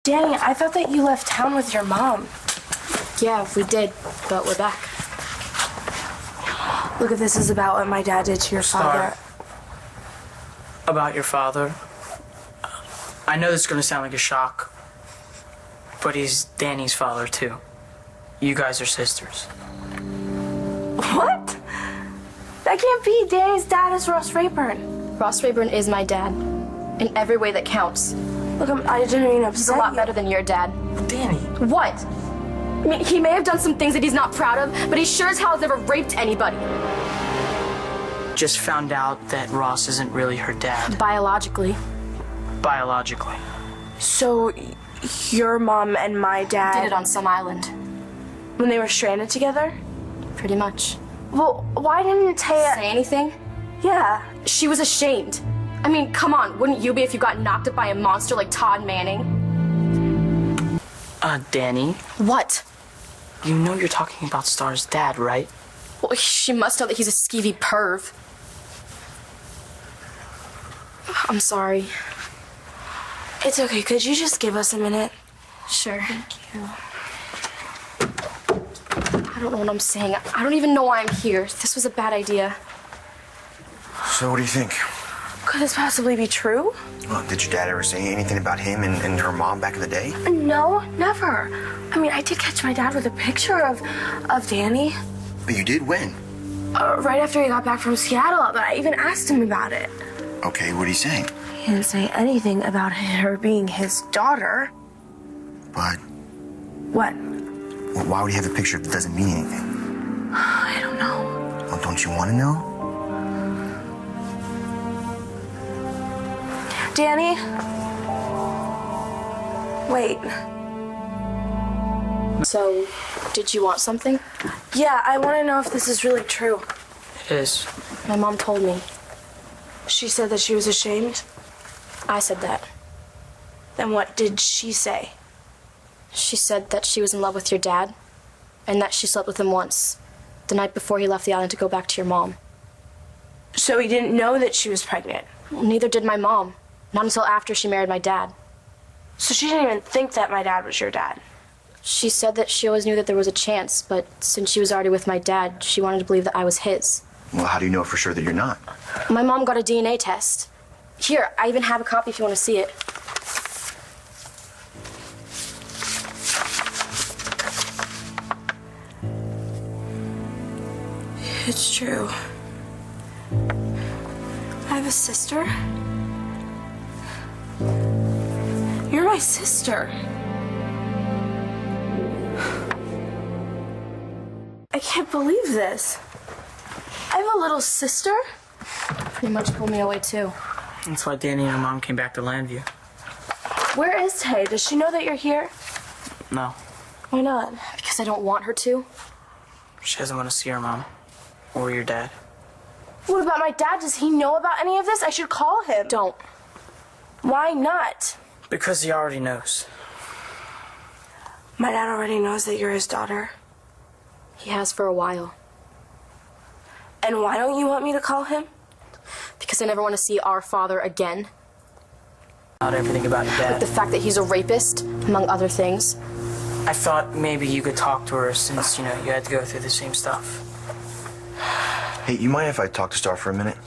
Dani, I thought that you left town with your mom. Yeah, we did, but we're back. Look, if this is about what my dad did to your Starr, father. about your father. I know this is going to sound like a shock, but he's Dani's father, too. You guys are sisters. What? That can't be. Dani's dad is Ross Rayburn. Ross Rayburn is my dad, in every way that counts. Look, I didn't mean to upset He's a lot you. better than your dad. Dani. What? I mean, he may have done some things that he's not proud of, but he sure as hell has never raped anybody. Just found out that Ross isn't really her dad. Biologically. Biologically. So, your mom and my dad... Did it on some island. When they were stranded together? Pretty much. Well, why didn't Taya... Say anything? Yeah. She was ashamed. I mean, come on, wouldn't you be if you got knocked up by a monster like Todd Manning? Dani, What? you know you're talking about Starr's dad, right? Well, she must know that he's a skeevy perv. I'm sorry. It's okay. Could you just give us a minute? Sure. Thank you. I don't know what I'm saying. I don't even know why I'm here. This was a bad idea. So what do you think? Could this possibly be true? Well, did your dad ever say anything about him and her mom back in the day? No, never. I mean, I did catch my dad with a picture of Dani But you did when? right after he got back from Seattle, but I even asked him about it. Okay, what did he say? He didn't say anything about her being his daughter. But What? well, why would he have a picture if it doesn't mean anything? I don't know. Well, don't you want to know? Dani? Wait. So, did you want something? Yeah, I want to know if this is really true. It is. My mom told me. She said that she was ashamed. I said that. Then what did she say? She said that she was in love with your dad, and that she slept with him once, the night before he left the island to go back to your mom. So he didn't know that she was pregnant. Well, neither did my mom. Not until after she married my dad. So she didn't even think that my dad was your dad. She said that she always knew that there was a chance, but since she was already with my dad, she wanted to believe that I was his. Well, how do you know for sure that you're not? My mom got a DNA test. Here, I even have a copy if you want to see it. It's true. I have a sister. You're my sister. I can't believe this. I have a little sister? Pretty much pulled me away, too. That's why Dani and her mom came back to Landview. Where is Tay? Does she know that you're here? No, Why not? Because I don't want her to. she doesn't want to see her mom. Or your dad. What about my dad? Does he know about any of this? I should call him. Don't. Why not? Because he already knows. My dad already knows that you're his daughter. He has for a while. And why don't you want me to call him? Because I never want to see our father again. About everything about your dad. The fact that he's a rapist, among other things. I thought maybe you could talk to her since, you had to go through the same stuff. Hey, you mind if I talk to Starr for a minute?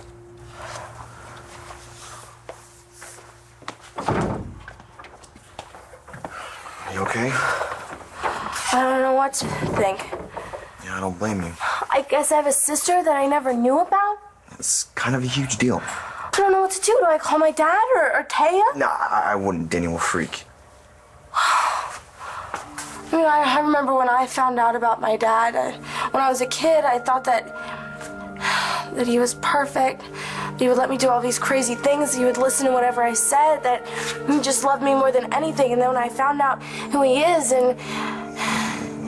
You okay? I don't know what to think. Yeah, I don't blame you. I guess I have a sister that I never knew about. It's kind of a huge deal. I don't know what to do. Do I call my dad or Taya? Nah, I wouldn't. Danny will freak. I mean, I remember when I found out about my dad. When I was a kid, I thought that he was perfect. He would let me do all these crazy things. He would listen to whatever I said. That he just loved me more than anything. And then when I found out who he is, and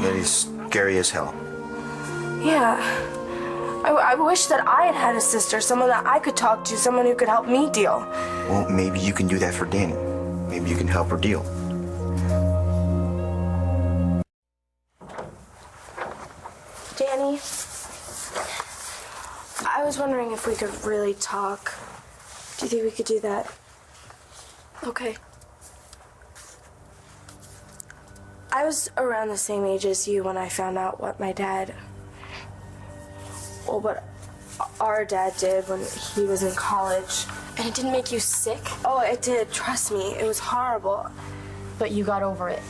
That is scary as hell. yeah, I wish that I had had a sister, someone that I could talk to, someone who could help me deal. Well, maybe you can do that for Dani. Maybe you can help her deal. Dani, I was wondering if we could really talk. Do you think we could do that? Okay. I was around the same age as you when I found out what my dad... Well, what our dad did when he was in college. And it didn't make you sick? Oh, it did. Trust me. It was horrible. But you got over it.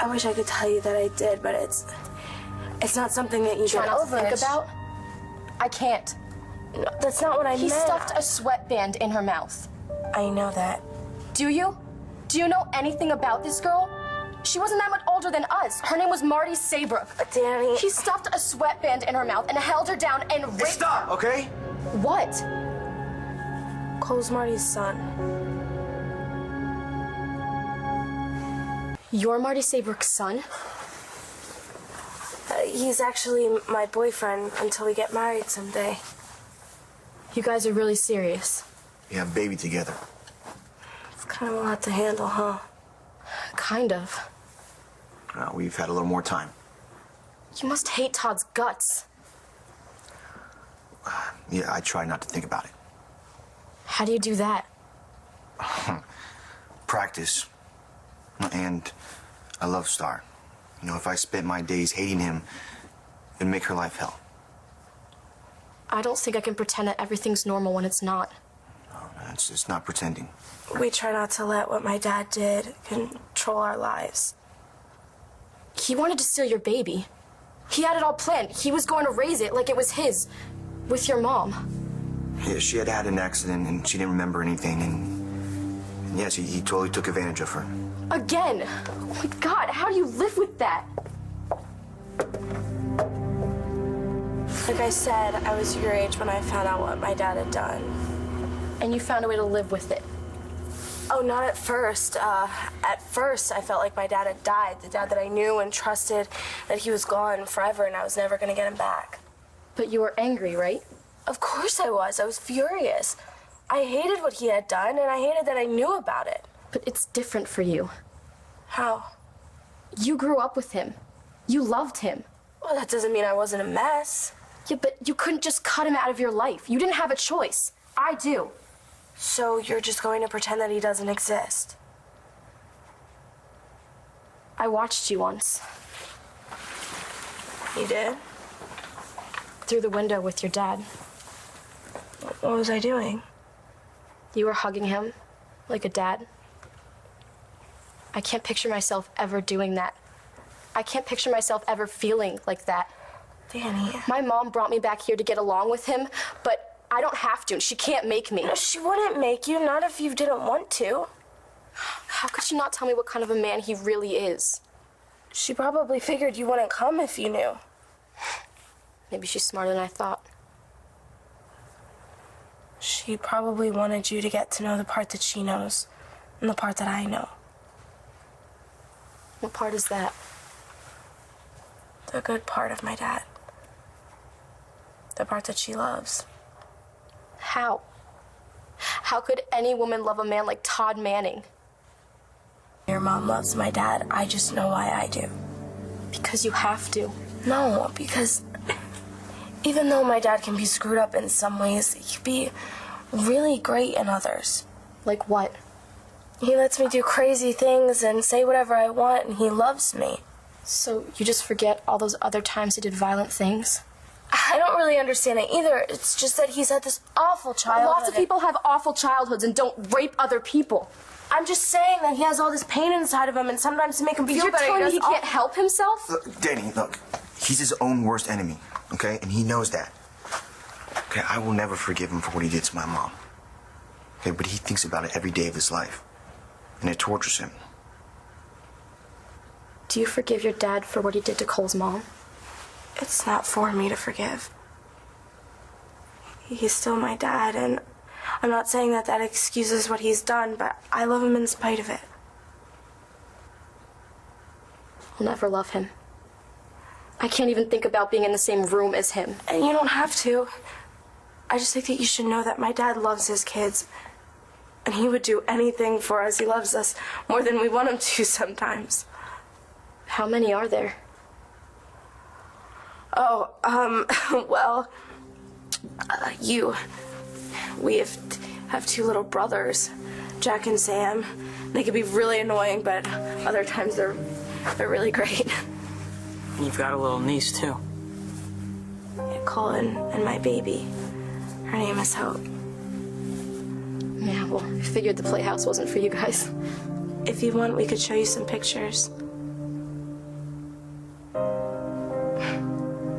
I wish I could tell you that I did, but it's not something that you Trying get to over. think about? I can't. No, that's not what I meant. He stuffed a sweatband in her mouth. I know that. Do you? Do you know anything about this girl? She wasn't that much older than us. Her name was Marty Saybrook. Danny... He stuffed a sweatband in her mouth and held her down and raped... Hey, stop, okay? What? Cole's Marty's son. You're Marty Saybrook's son? He's actually my boyfriend until we get married someday. You guys are really serious. We have a baby together. It's kind of a lot to handle, huh? Kind of. We've had a little more time. You must hate Todd's guts. Yeah, I try not to think about it. How do you do that? Practice. And I love Starr. You know, if I spent my days hating him, it'd make her life hell. I don't think I can pretend that everything's normal when it's not. No, it's not pretending. We try not to let what my dad did control our lives. He wanted to steal your baby. He had it all planned. He was going to raise it like it was his, with your mom. Yeah, she had an accident and she didn't remember anything, and yes, he totally took advantage of her. Again! Oh my God, how do you live with that? Like I said, I was your age when I found out what my dad had done. And you found a way to live with it. Oh, not at first. At first, I felt like my dad had died. The dad that I knew and trusted, that he was gone forever and I was never going to get him back. But you were angry, right? Of course I was. I was furious. I hated what he had done, and I hated that I knew about it. But it's different for you. How? You grew up with him. You loved him. Well, that doesn't mean I wasn't a mess. Yeah, but you couldn't just cut him out of your life. You didn't have a choice. I do. So you're just going to pretend that he doesn't exist? I watched you once. You did? Through the window with your dad. What was I doing? You were hugging him like a dad. I can't picture myself ever doing that. I can't picture myself ever feeling like that. Danny. My mom brought me back here to get along with him, but I don't have to. She can't make me. No, she wouldn't make you, not if you didn't want to. How could she not tell me what kind of a man he really is? She probably figured you wouldn't come if you knew. Maybe she's smarter than I thought. She probably wanted you to get to know the part that she knows and the part that I know. What part is that? The good part of my dad. The part that she loves. How? How could any woman love a man like Todd Manning? Your mom loves my dad. I just know why I do. Because you have to. No, because even though my dad can be screwed up in some ways, he can be really great in others. Like what? He lets me do crazy things and say whatever I want, and he loves me. So you just forget all those other times he did violent things? I don't really understand it either. It's just that he's had this awful childhood. Lots of people have awful childhoods and don't rape other people. I'm just saying that he has all this pain inside of him, and sometimes to make him feel You're better, telling me he does can't help himself? Look, Danny, look, he's his own worst enemy, okay? And he knows that. Okay, I will never forgive him for what he did to my mom. Okay, but he thinks about it every day of his life, and it tortures him. Do you forgive your dad for what he did to Cole's mom? It's not for me to forgive. He's still my dad, and I'm not saying that that excuses what he's done, but I love him in spite of it. I'll never love him. I can't even think about being in the same room as him. And you don't have to. I just think that you should know that my dad loves his kids, and he would do anything for us. He loves us more than we want him to sometimes. How many are there? Oh, well, you. We have two little brothers, Jack and Sam, They can be really annoying, but other times they're really great. You've got a little niece, too. Yeah, Colin and my baby. Her name is Hope. Yeah, well, I figured the playhouse wasn't for you guys. If you want, we could show you some pictures.